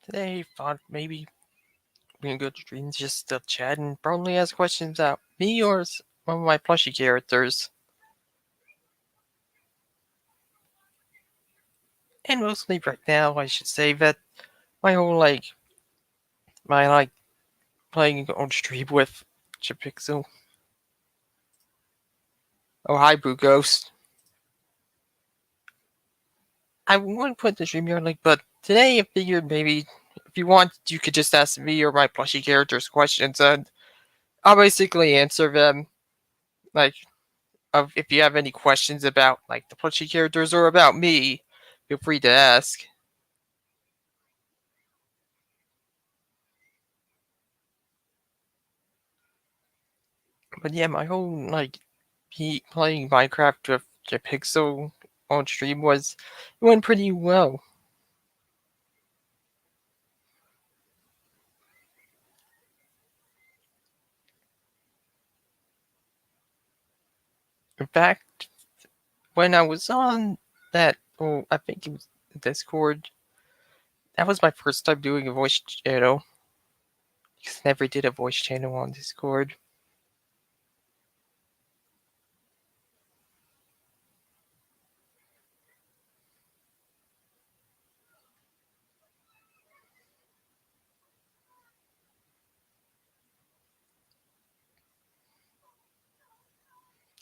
Today, thought maybe we can go to streams just to chat and probably ask questions about me or one of my plushie characters. And mostly right now, I should say that my whole my playing on stream with Chipixel. Oh, hi, Boo Ghost. I wouldn't put the stream here, but today I figured maybe if you want, you could just ask me or my plushie characters questions, and I'll basically answer them. Like, if you have any questions about the plushie characters or about me, feel free to ask. But yeah, my whole playing Minecraft with Pixel on stream went pretty well. In fact, when I was on I think it was Discord, that was my first time doing a voice channel. Because I never did a voice channel on Discord.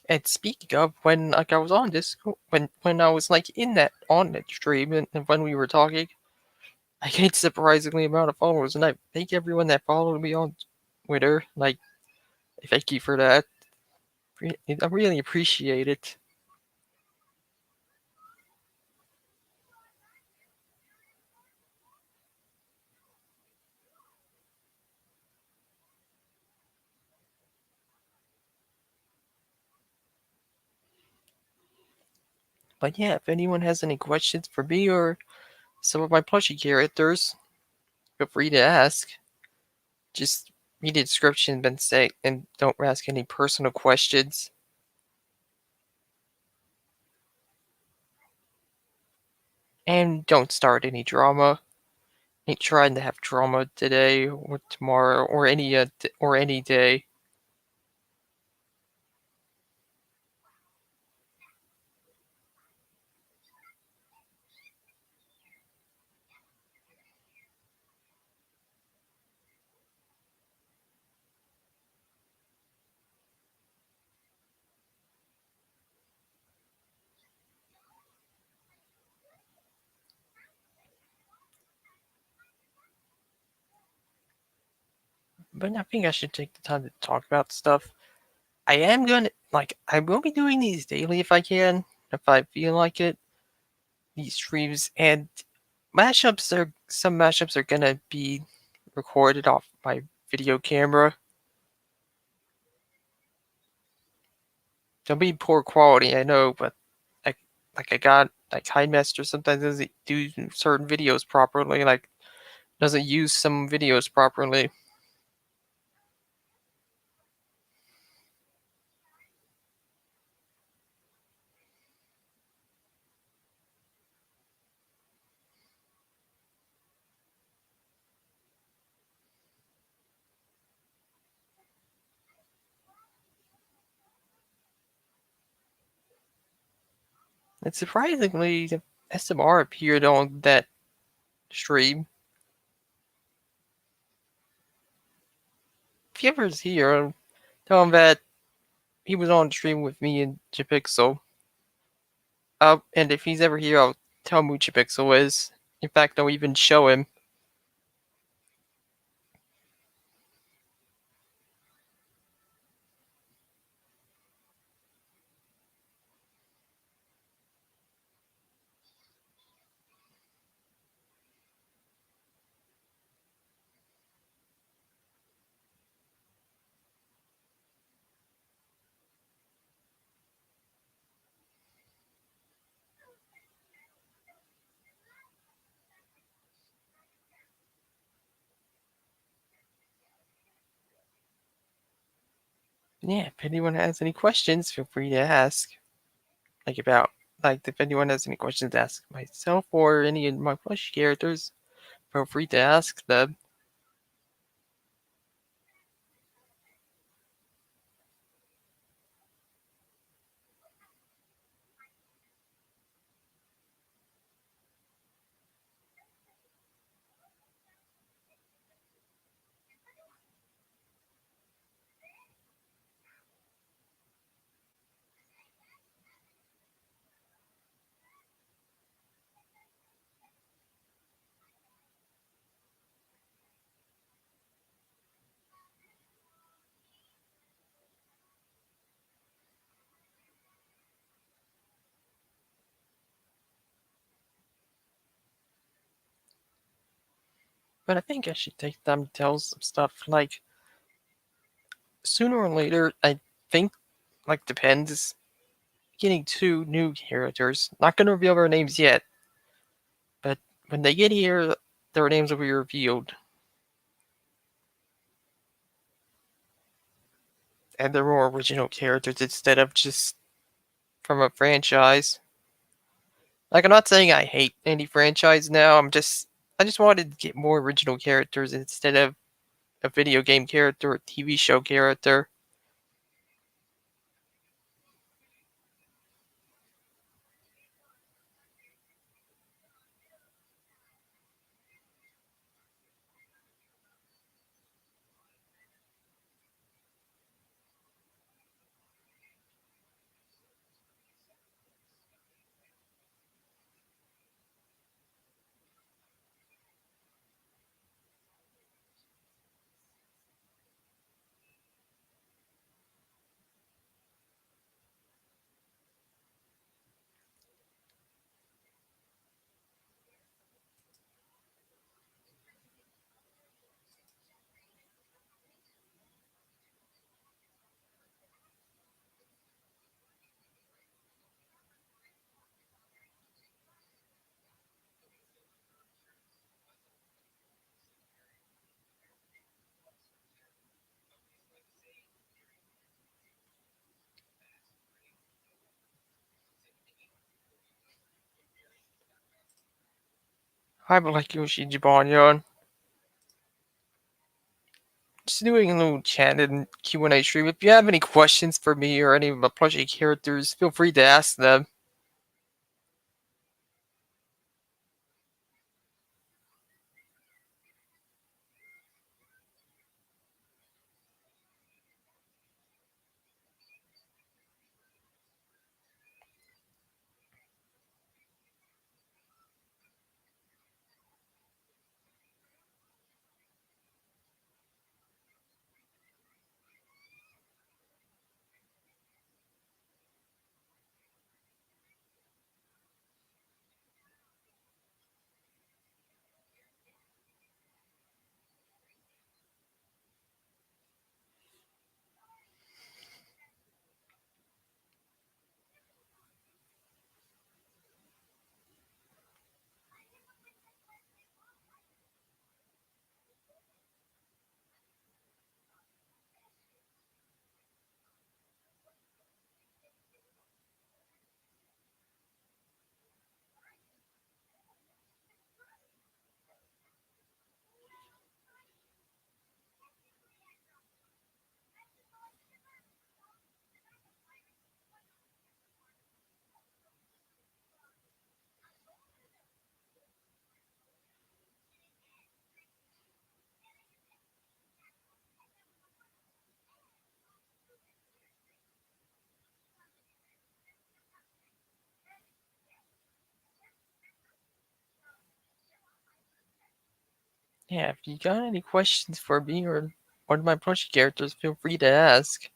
And speaking of, when I was on Discord, when I was in that stream and when we were talking, I gained surprisingly amount of followers, and I thank everyone that followed me on Twitter. Thank you for that. I really appreciate it. But yeah, if anyone has any questions for me or some of my plushie characters, feel free to ask. Just read the description and don't ask any personal questions. And don't start any drama. Ain't trying to have drama today or tomorrow or any day. But I think I should take the time to talk about stuff. I will be doing these daily if I can, if I feel like it. These streams and some mashups are gonna be recorded off my video camera. They'll be poor quality, I know, but I got Kindmaster sometimes doesn't do certain videos properly, doesn't use some videos properly. And surprisingly, SMR appeared on that stream. If he ever's here, tell him that he was on stream with me and Chipixel. And if he's ever here, I'll tell him who Chipixel is. In fact, I'll even show him. Yeah, if anyone has any questions, feel free to ask. If anyone has any questions to ask myself or any of my plush characters, feel free to ask them. But I think I should take them to tell some stuff like sooner or later. I think like depends. Getting two new characters. Not gonna reveal their names yet, but when they get here, their names will be revealed, and they're more original characters instead of just from a franchise. Like I'm not saying I hate any franchise now. I just wanted to get more original characters instead of a video game character or TV show character. I would like Yoshi Jibanyan. Just doing a little chat and Q&A stream. If you have any questions for me or any of the plushie characters, feel free to ask them. Yeah, if you got any questions for me or one of my plushie characters, feel free to ask.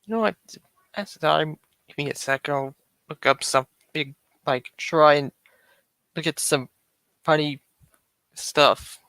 You know what? As the time, give me a second. I'll look up something, like try and look at some funny stuff.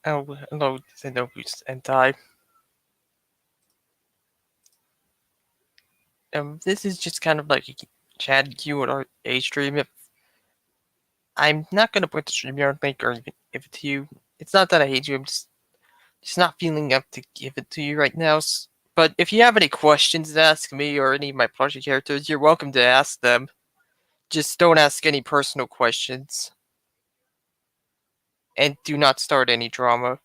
Oh, hello, Zenobus and I. This is just kind of like a chat you or a stream. If I'm not gonna put the StreamYard link or even give it to you. It's not that I hate you. I'm just not feeling up to give it to you right now. But if you have any questions to ask me or any of my plushie characters, you're welcome to ask them. Just don't ask any personal questions. And do not start any drama.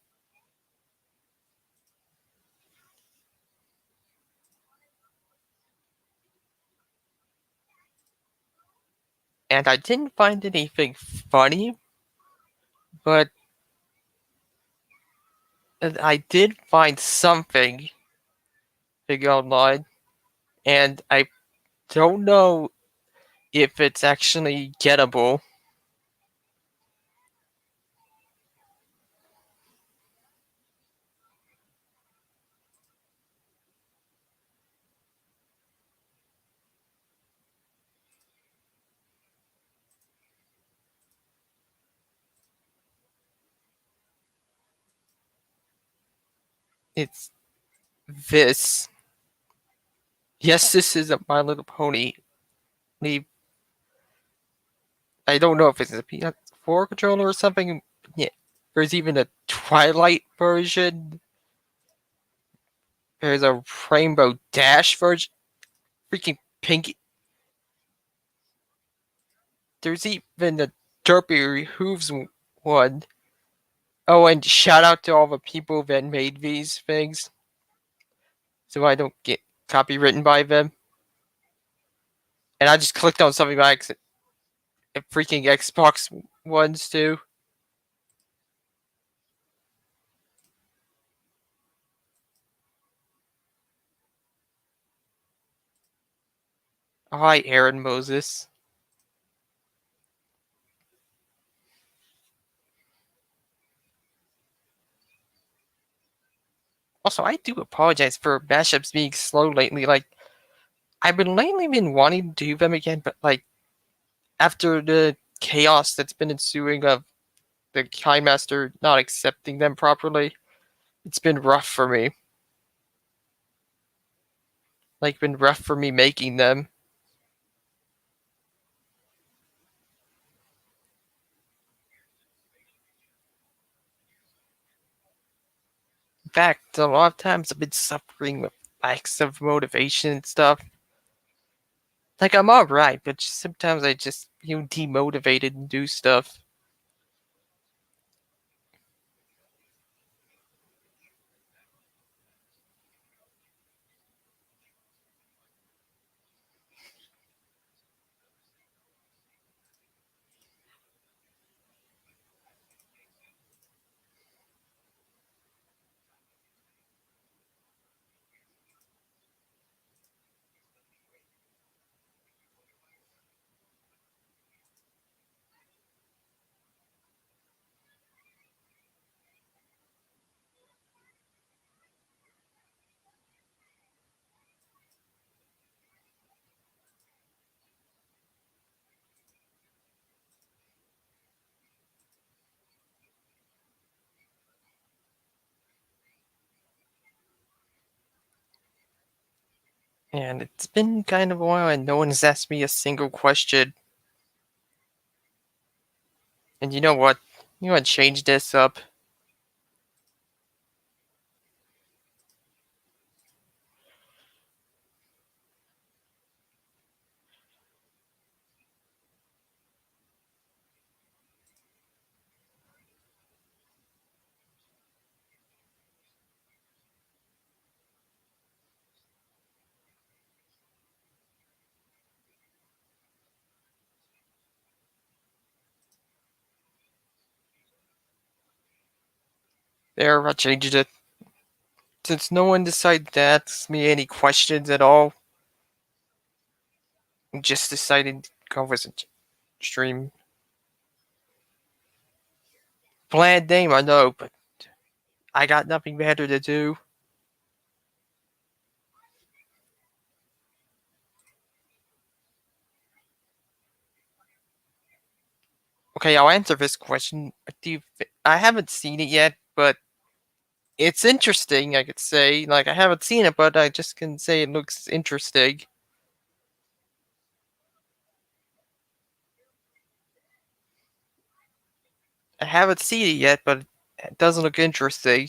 And I didn't find anything funny, but I did find something big online, and I don't know if it's actually gettable. It's this. Yes, this is a My Little Pony. I don't know if it's a PS4 controller or something. Yeah, there's even a Twilight version. There's a Rainbow Dash version. Freaking pink. There's even a Derpy Hooves one. Oh, and shout out to all the people that made these things, so I don't get copywritten by them. and I just clicked on something by accident. Freaking Xbox ones too. Hi, Aaron Moses. Also, I do apologize for mashups being slow lately. Like, I've been lately been wanting to do them again, but like after the chaos that's been ensuing of the Master not accepting them properly, it's been rough for me. Like, been rough for me making them. In fact, a lot of times I've been suffering with lacks of motivation and stuff. Like, I'm alright, but sometimes I just feel demotivated and do stuff. And it's been kind of a while and no one has asked me a single question. And you know what? You know what? Change this up. There, I changed it. Since no one decided to ask me any questions at all, I just decided to go with a stream. Bland name, I know, but I got nothing better to do. Okay, I'll answer this question. I haven't seen it yet, but it's interesting, I could say. Like, I haven't seen it, but I just can say it looks interesting. I haven't seen it yet, but it doesn't look interesting.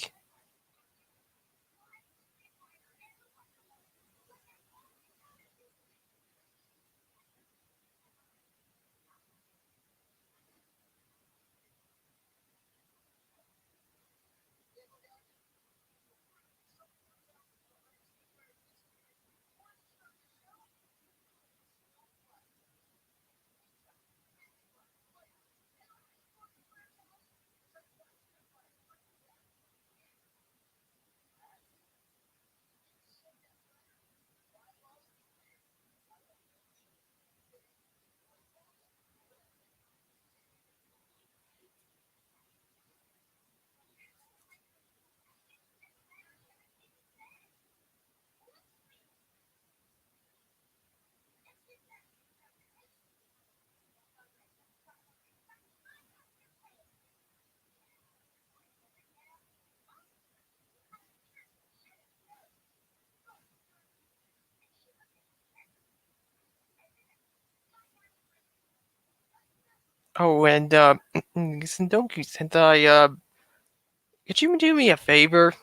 Oh, and Sendoku Sentai, could you do me a favor?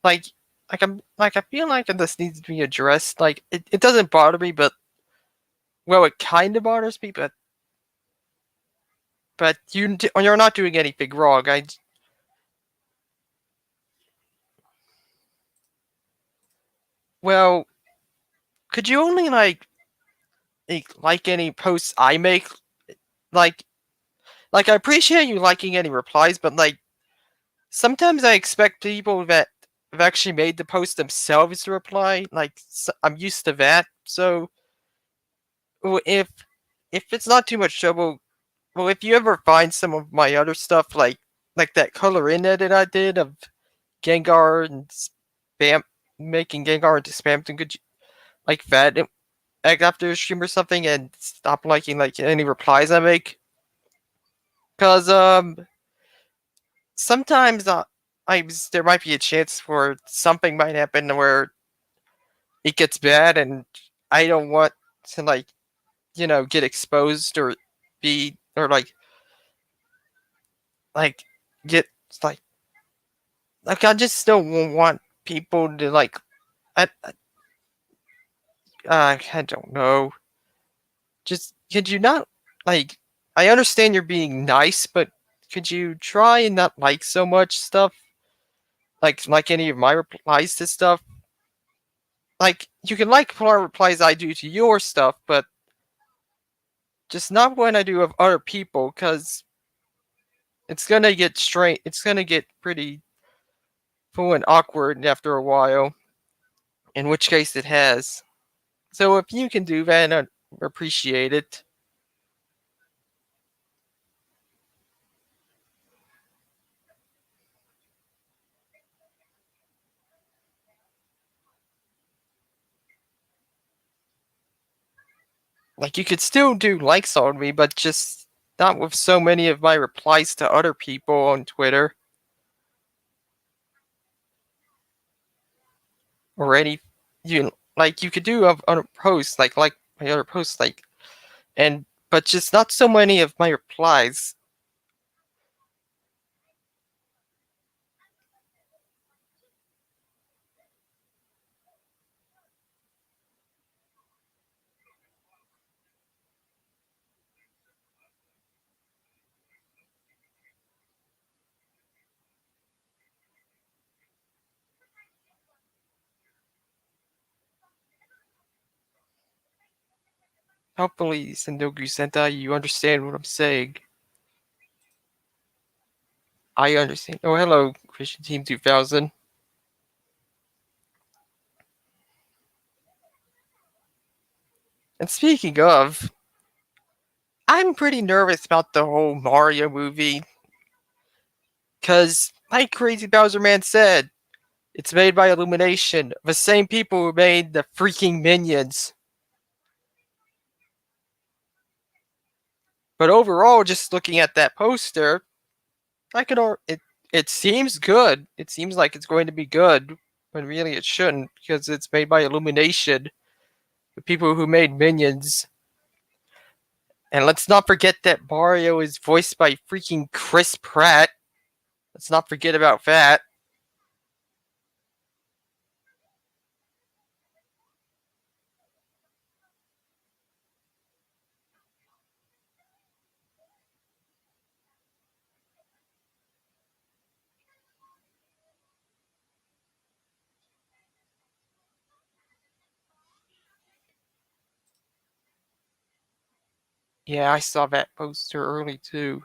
Like, I feel like this needs to be addressed. Like, it doesn't bother me, but well, it kind of bothers me. But you're not doing anything wrong. Well, could you only like any posts I make? Like I appreciate you liking any replies, but sometimes I expect people that have actually made the post themselves to reply. I'm used to that. So if it's not too much trouble, well, if you ever find some of my other stuff, like that color in edit I did of Gengar and spam, making Gengar into Spamton, could you like that like after a stream or something and stop liking like any replies I make? Cause sometimes there might be a chance for something might happen where it gets bad, and I don't want to get exposed or be or like get like I just don't want people to I don't know. Just could you not like I understand you're being nice, but could you try and not like so much stuff? Like any of my replies to stuff? Like you can like more replies I do to your stuff, but just not when I do of other people, because it's gonna get straight. It's gonna get pretty full and awkward after a while. In which case it has. So if you can do that, I'd appreciate it. Like you could still do likes on me, but just not with so many of my replies to other people on Twitter or any you could do of other posts like my other posts and but just not so many of my replies. Hopefully, Sendoku Sentai, you understand what I'm saying. I understand. Oh, hello, Christian Team 2000. And speaking of, I'm pretty nervous about the whole Mario movie, because, like Crazy Bowser Man said, it's made by Illumination, the same people who made the freaking Minions. But overall, just looking at that poster, I could it seems good. It seems like it's going to be good, when really it shouldn't, because it's made by Illumination, the people who made Minions. And let's not forget that Mario is voiced by freaking Chris Pratt. Let's not forget about that. Yeah, I saw that poster early too.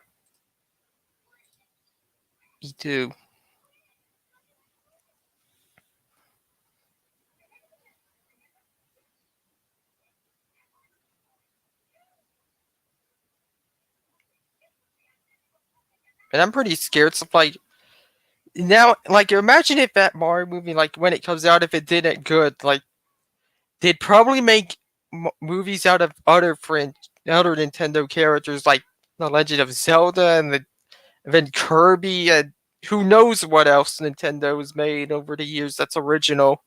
Me too. And I'm pretty scared. So now, imagine if that Mario movie, when it comes out, if it didn't good, they'd probably make movies out of other Nintendo characters, like The Legend of Zelda then Kirby, and who knows what else Nintendo has made over the years that's original.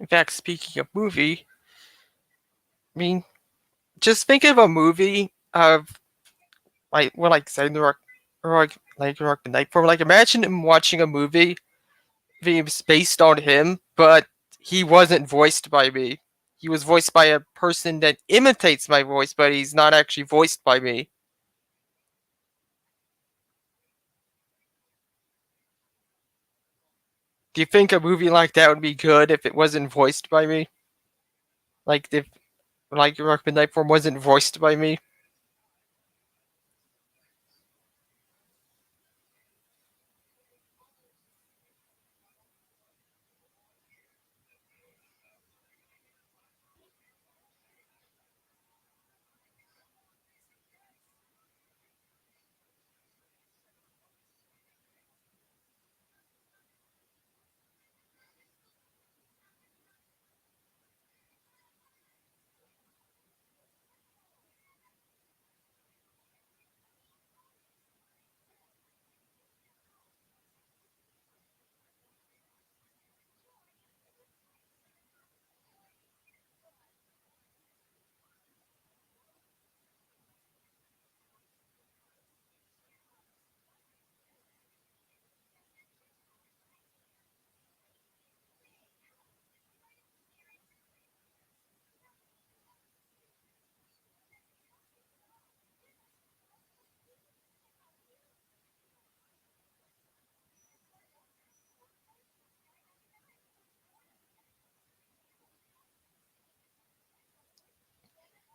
In fact, speaking of movie, I mean, just think of a movie of like Ragnarok or like Ragnarok the Nightform. Like imagine him watching a movie that's based on him, but he wasn't voiced by me. He was voiced by a person that imitates my voice, but he's not actually voiced by me. Do you think a movie like that would be good if it wasn't voiced by me? Like if like Ragnarok the Nightform wasn't voiced by me?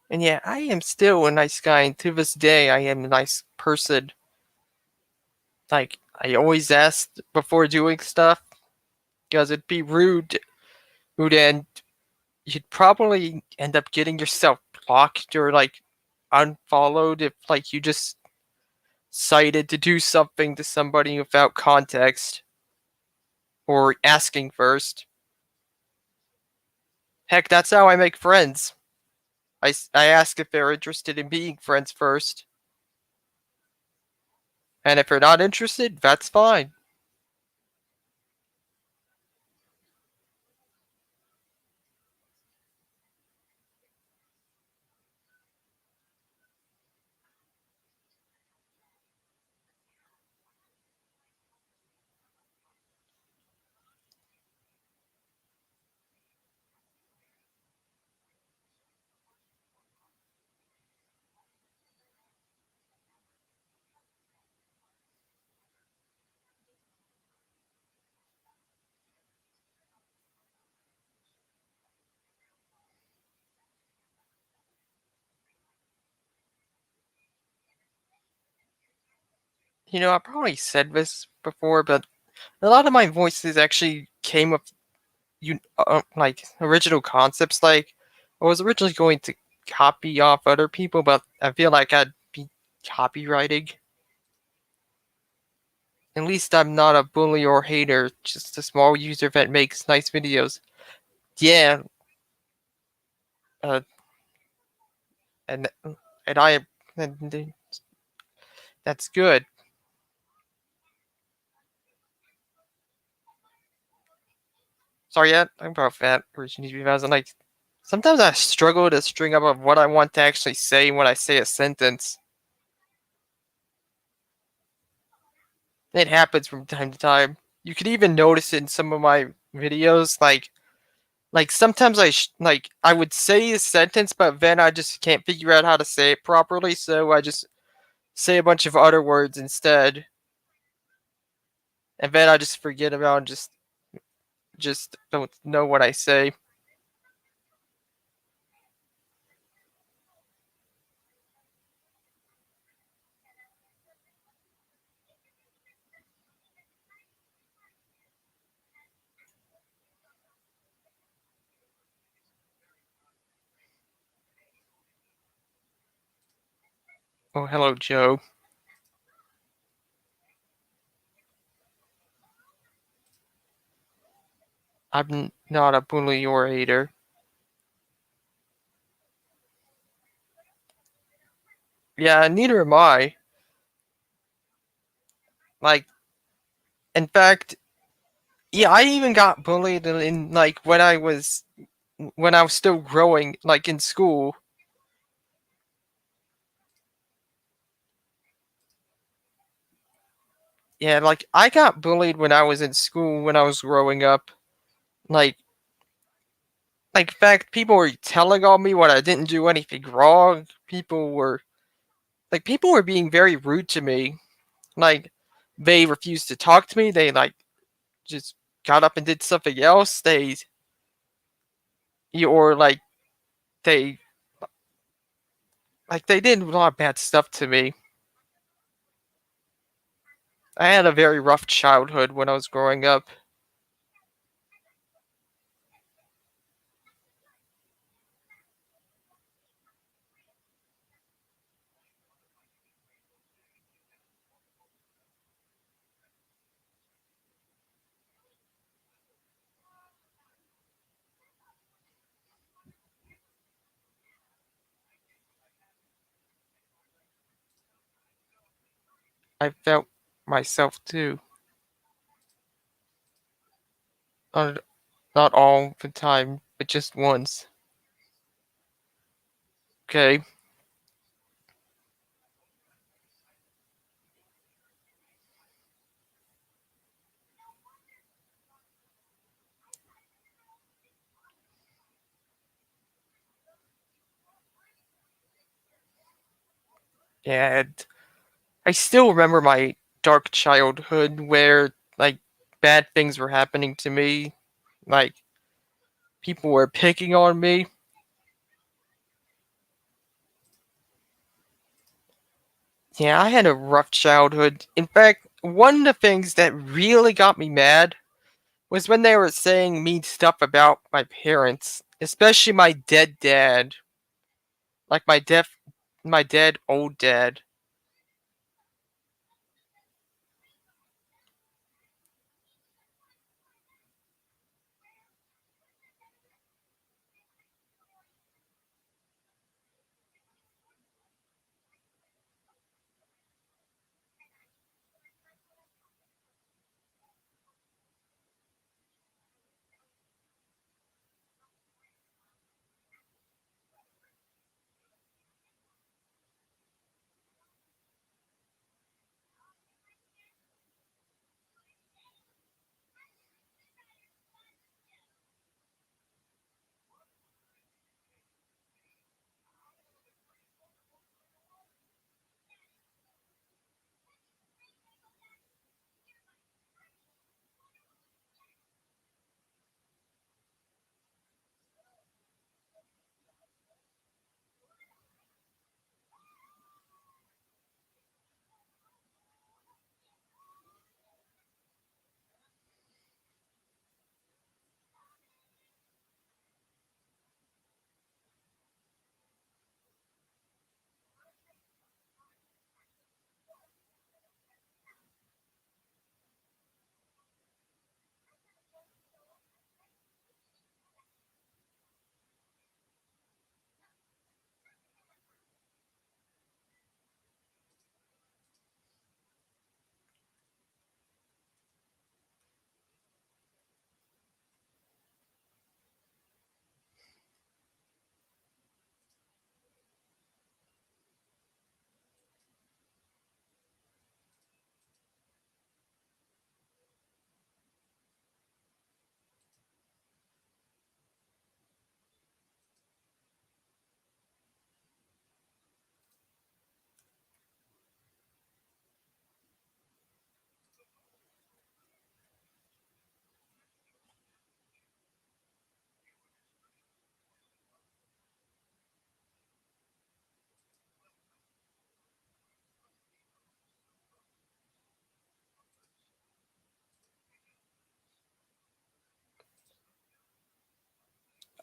And yeah, I am still a nice guy, and to this day, I am a nice person. Like, I always ask before doing stuff, because it'd be rude, and you'd probably end up getting yourself blocked or, like, unfollowed if, like, you just decided to do something to somebody without context or asking first. Heck, that's how I make friends. I ask if they're interested in being friends first. And if they're not interested, that's fine. You know, I probably said this before, but a lot of my voices actually came with like original concepts. Like I was originally going to copy off other people, but I feel like I'd be copywriting. At least I'm not a bully or hater, just a small user that makes nice videos. Yeah, uh, and and I and that's good. Sorry, yeah, I'm about that version 2000. Like sometimes I struggle to string up of what I want to actually say when I say a sentence. It happens from time to time. You can even notice it in some of my videos. Like sometimes like I would say a sentence, but then I just can't figure out how to say it properly, so I just say a bunch of other words instead, and then I just forget about and just don't know what I say. Oh, hello, Joe. I'm not a bully or hater. Yeah, neither am I. Like, in fact, Yeah, I even got bullied in like when I was still growing, like in school. Yeah, like I got bullied when I was in school when I was growing up. Like in fact, people were telling on me when I didn't do anything wrong. People were being very rude to me. Like they refused to talk to me. They like just got up and did something else. Or they they did a lot of bad stuff to me. I had a very rough childhood when I was growing up. I felt myself too. Not, not all the time, but just once. Okay. And I still remember my dark childhood where bad things were happening to me. Like people were picking on me. Yeah, I had a rough childhood. In fact, one of the things that really got me mad was when they were saying mean stuff about my parents, especially my dead dad. Like my dead old dad.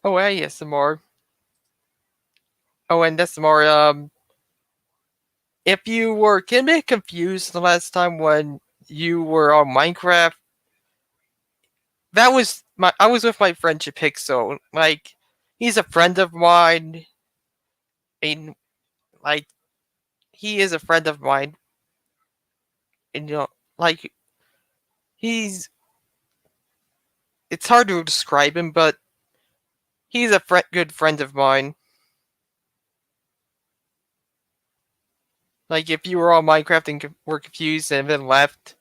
Oh hey, SMR. Oh, and SMR, if you were getting a bit confused the last time when you were on Minecraft, that was my I was with my friend Chipixel. Like he's a friend of mine, and like he is a friend of mine, and like he's it's hard to describe him, but he's a good friend of mine. Like, if you were on Minecraft and were confused and then left.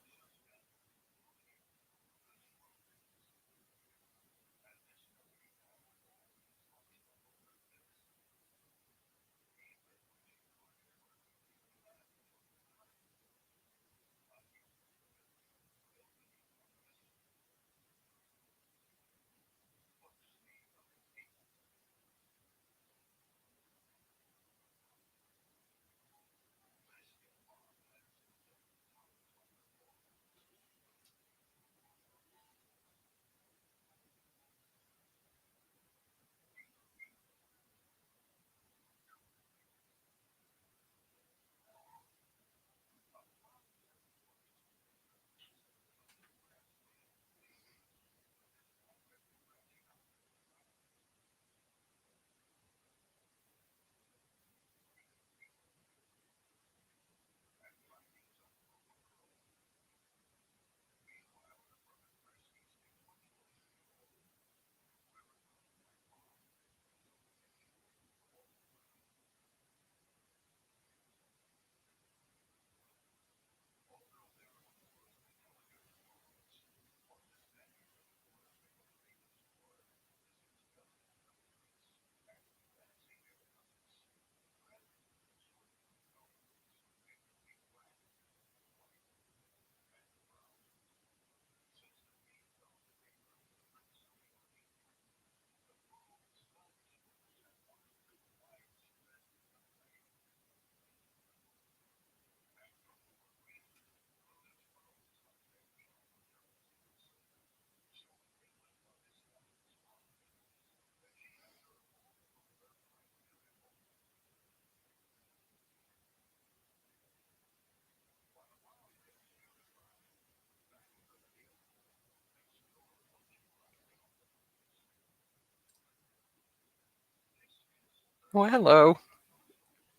Well, hello.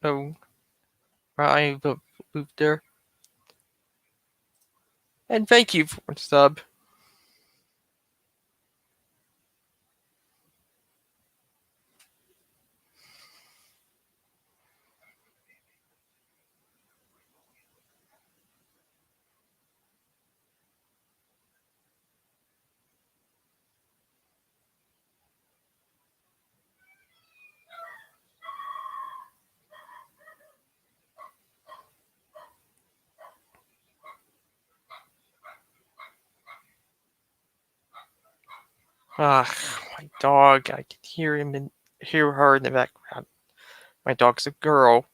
Oh, I moved there. And thank you for the sub. Ah, my dog. I can hear him and hear her in the background. My dog's a girl.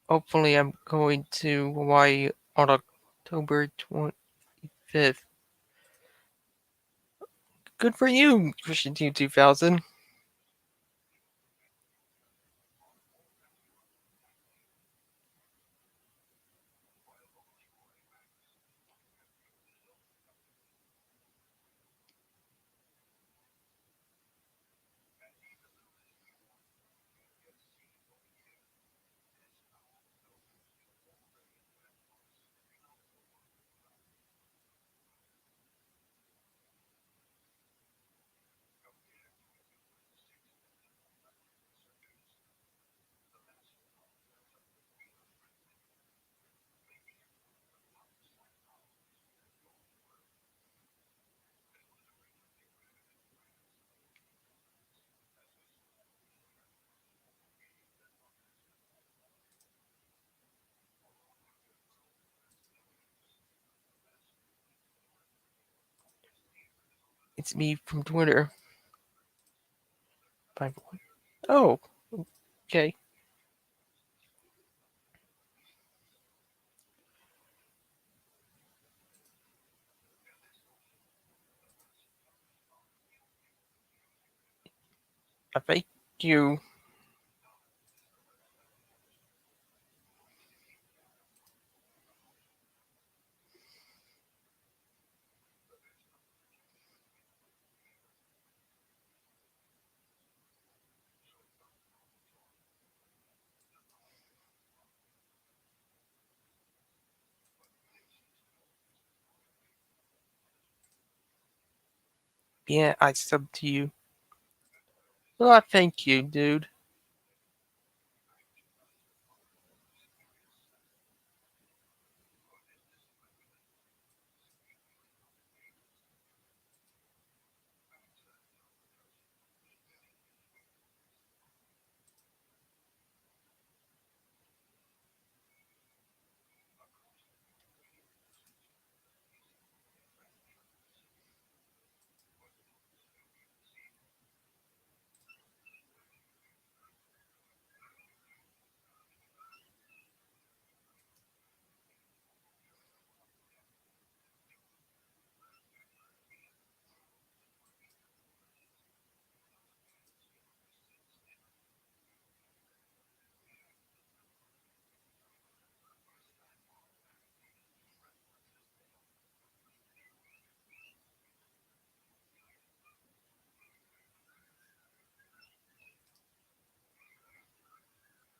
Hopefully, I'm going to Hawaii on October 25th. Good for you, Christian Team 2000. It's me from Twitter. Oh, okay. Thank you. Yeah, I subbed to you. Oh, thank you, dude.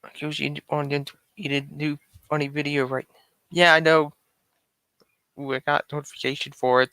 Because you wanted to eat a new funny video, right? Yeah, I know. Ooh, I got notification for it.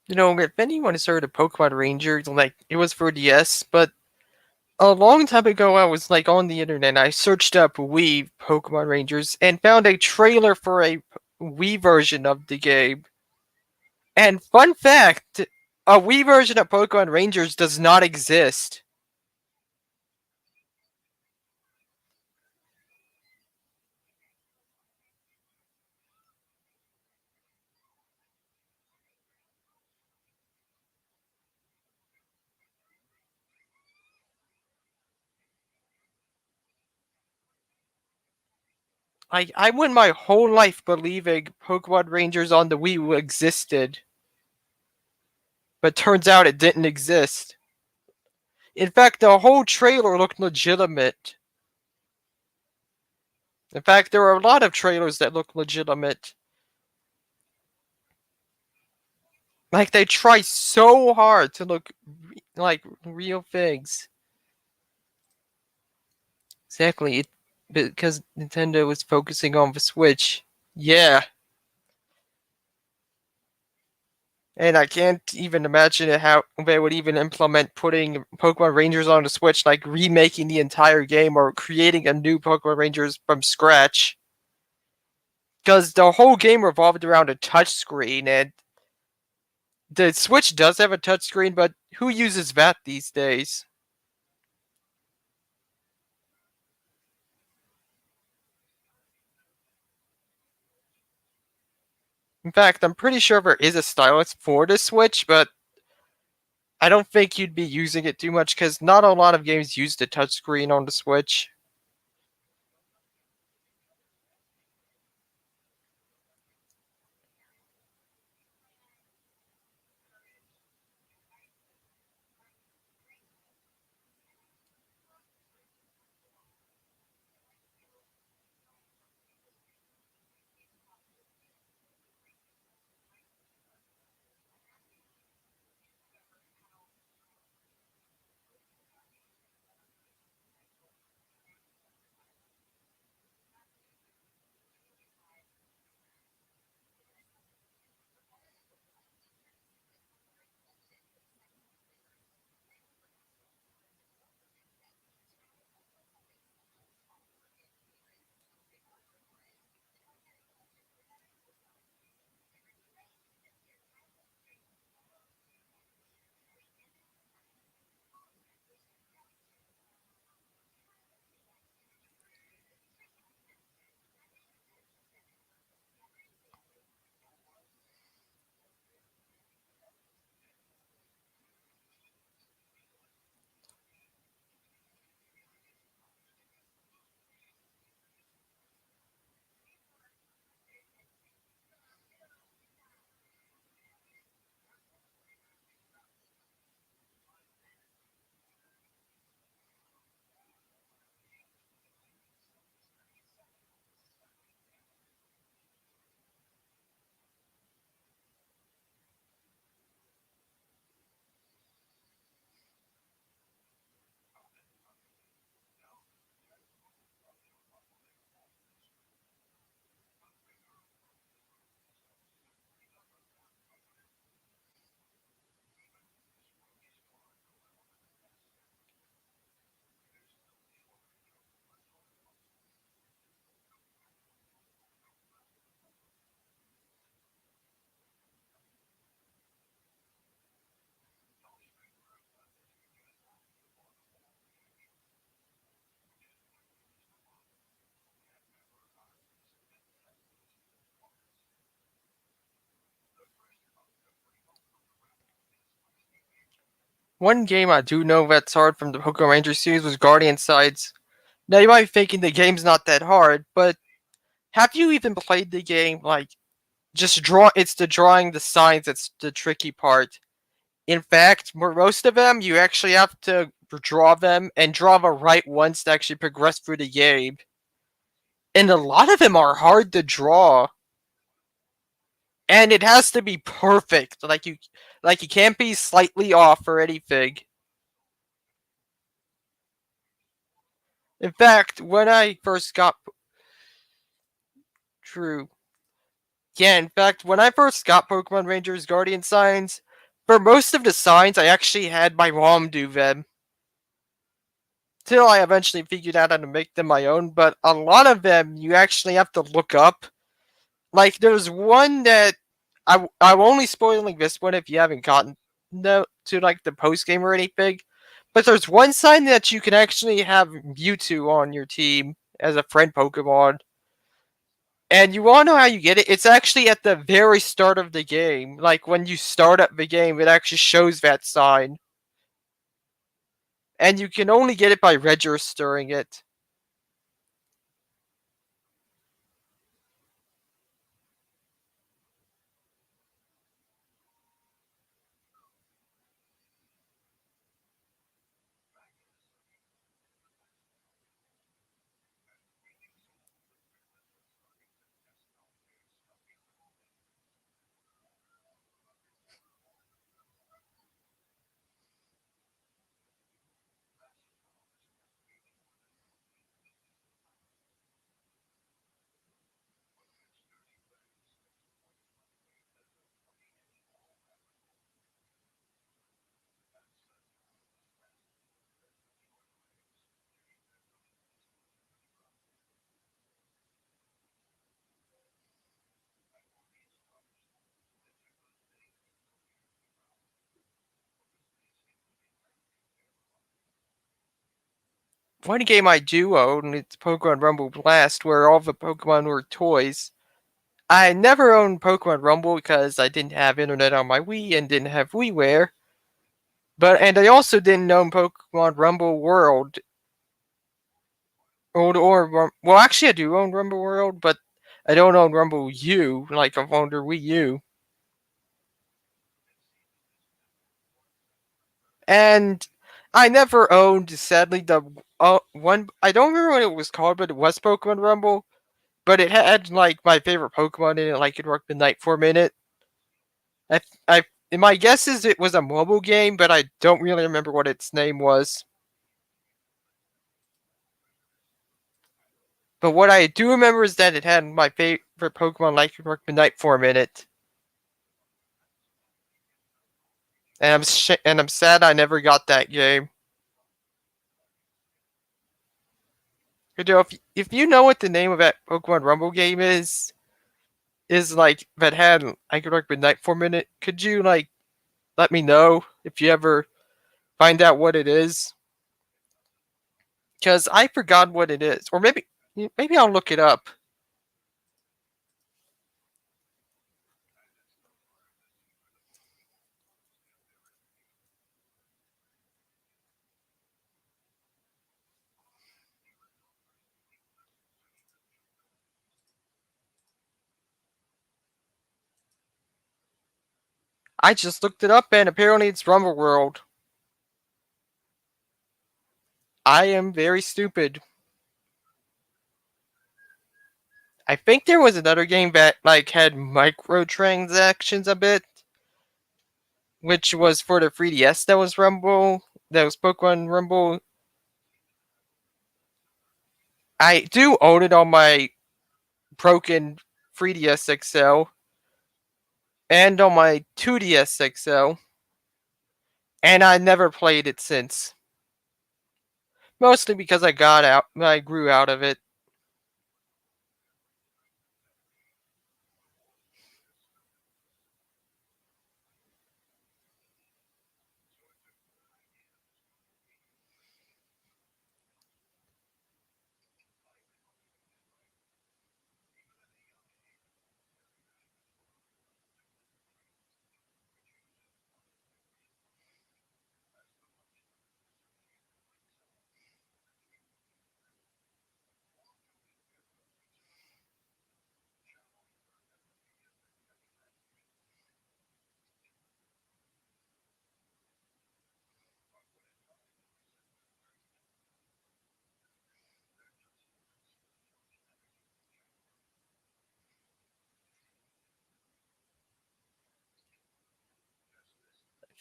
You know, if anyone has heard of Pokemon Rangers, like, it was for DS, but a long time ago I was, like, on the internet and I searched up Wii Pokemon Rangers and found a trailer for a Wii version of the game. And fun fact, a Wii version of Pokemon Rangers does not exist. I went my whole life believing Pokemon Rangers on the Wii existed, but turns out it didn't exist. In fact, the whole trailer looked legitimate. In fact, there are a lot of trailers that look legitimate. Like, they try so hard to look like real things. Exactly, because Nintendo was focusing on the Switch. Yeah. And I can't even imagine how they would even implement putting Pokemon Rangers on the Switch, like remaking the entire game or creating a new Pokemon Rangers from scratch. Because the whole game revolved around a touchscreen, and the Switch does have a touchscreen, but who uses that these days? In fact, I'm pretty sure there is a stylus for the Switch, but I don't think you'd be using it too much because not a lot of games use the touchscreen on the Switch. One game I do know that's hard from the Pokemon Ranger series was Guardian Sides. Now you might be thinking the game's not that hard, but have you even played the game? Like, just draw. It's the drawing the signs that's the tricky part. In fact, most of them you actually have to draw them and draw the right ones to actually progress through the game. And a lot of them are hard to draw. And it has to be perfect. Like you can't be slightly off or anything. In fact, when I first got true. Yeah, in fact, when I first got Pokemon Rangers Guardian signs, for most of the signs I actually had my mom do them. Till I eventually figured out how to make them my own, but a lot of them you actually have to look up. Like there's one that I'm only spoiling this one if you haven't gotten to like the post game or anything. But there's one sign that you can actually have Mewtwo on your team as a friend Pokemon. And you wanna know how you get it? It's actually at the very start of the game. Like when you start up the game, it actually shows that sign. And you can only get it by registering it. One game I do own, it's Pokemon Rumble Blast, where all the Pokemon were toys. I never owned Pokemon Rumble because I didn't have internet on my Wii and didn't have WiiWare. And I also didn't own Pokemon Rumble World. Well, actually, I do own Rumble World, but I don't own Rumble U like I've owned Wii U. And I never owned, sadly, the one. I don't remember what it was called, but it was Pokemon Rumble. But it had like my favorite Pokemon in it, like it worked Midnight for a minute. I my guess is it was a mobile game, but I don't really remember what its name was. But what I do remember is that it had my favorite Pokemon like it worked Midnight for a minute. And I'm sad I never got that game. You know, if you know what the name of that Pokemon Rumble game is like that had I could work Midnight for a minute, could you like let me know if you ever find out what it is? Because I forgot what it is, or maybe I'll look it up. I just looked it up, and apparently it's Rumble World. I am very stupid. I think there was another game that like had microtransactions a bit, which was for the 3DS. That was Rumble. That was Pokemon Rumble. I do own it on my broken 3DS XL and on my 2DS XL, and I never played it since. Mostly because I grew out of it.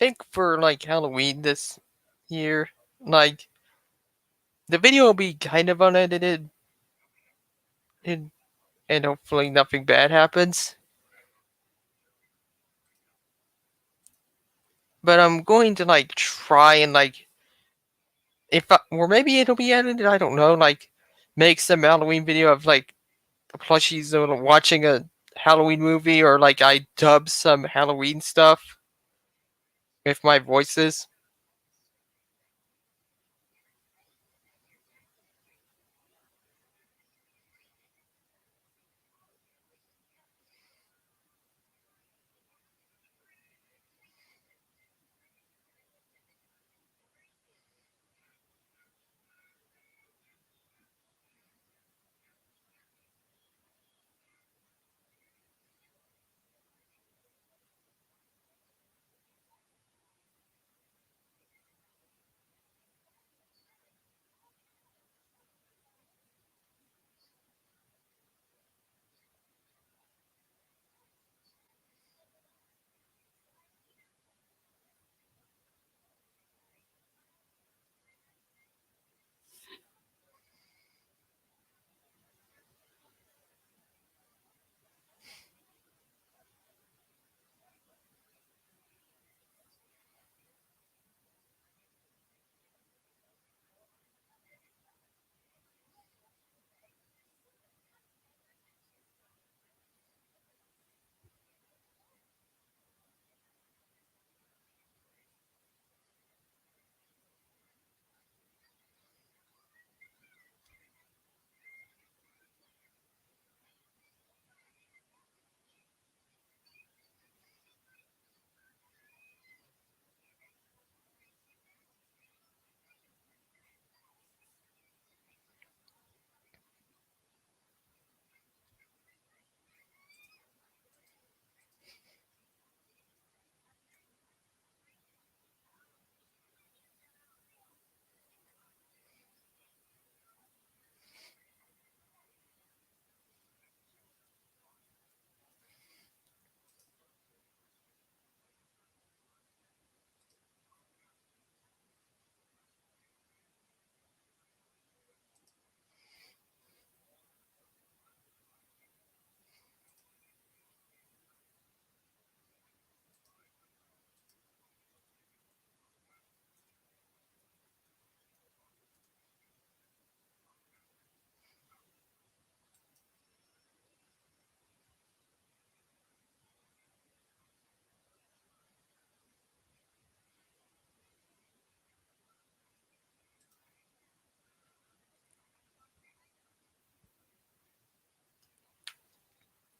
think for like Halloween this year, like the video will be kind of unedited, and hopefully nothing bad happens. But I'm going to like try and like or maybe it'll be edited. I don't know. Like make some Halloween video of like plushies watching a Halloween movie, or like I dub some Halloween stuff with my voices.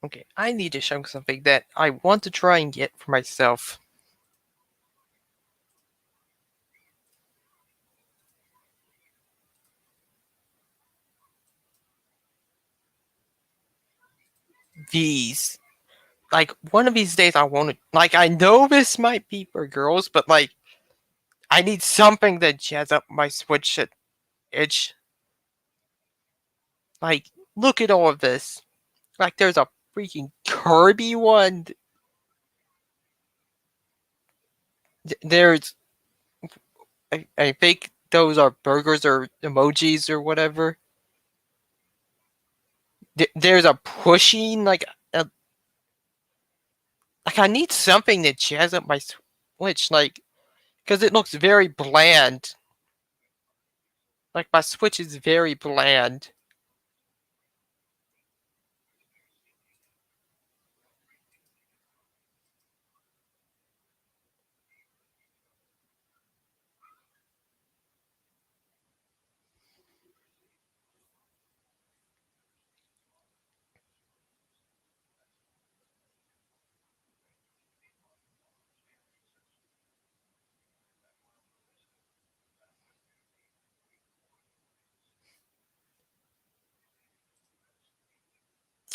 Okay, I need to show something that I want to try and get for myself. These. Like, one of these days I want to. Like, I know this might be for girls, but like, I need something that jazz up my Switch itch. Like, look at all of this. Like, there's a freaking Kirby one. There's. I think those are burgers or emojis or whatever. There's a pushing, like, like I need something to jazz up my Switch, like, because it looks very bland. Like, my Switch is very bland.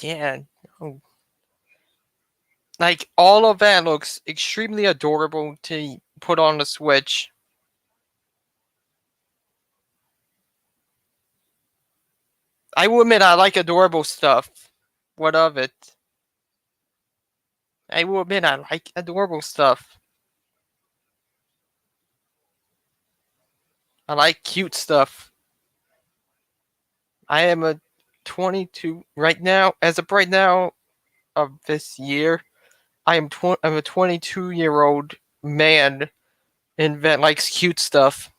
Yeah. Oh. Like, all of that looks extremely adorable to put on the Switch. I will admit I like adorable stuff. What of it? I will admit I like adorable stuff. I like cute stuff. I am a 22 right now. As of right now of this year, I'm a 22-year-old man and that likes cute stuff.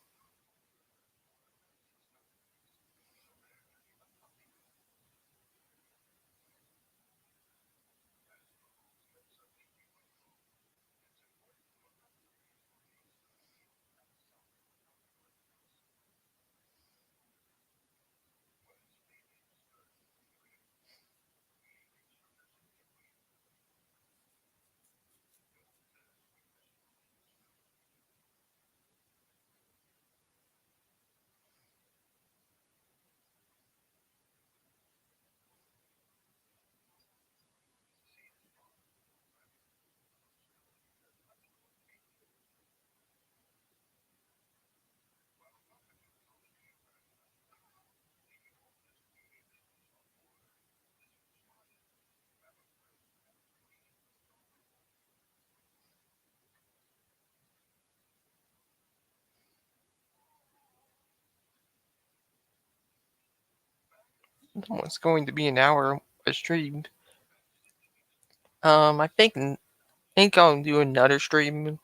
It's going to be an hour a stream. I think I'll do another stream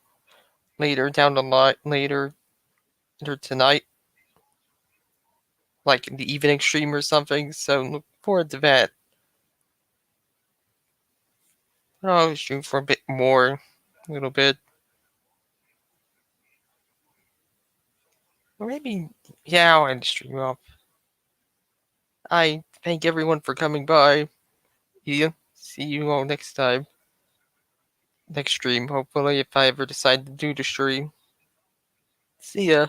later down the line later tonight, like the evening stream or something. So look forward to that. I'll stream for a bit more, a little bit, or maybe yeah, I'll end the stream off. I thank everyone for coming by. Yeah, see you all next time, next stream. Hopefully, if I ever decide to do the stream. See ya.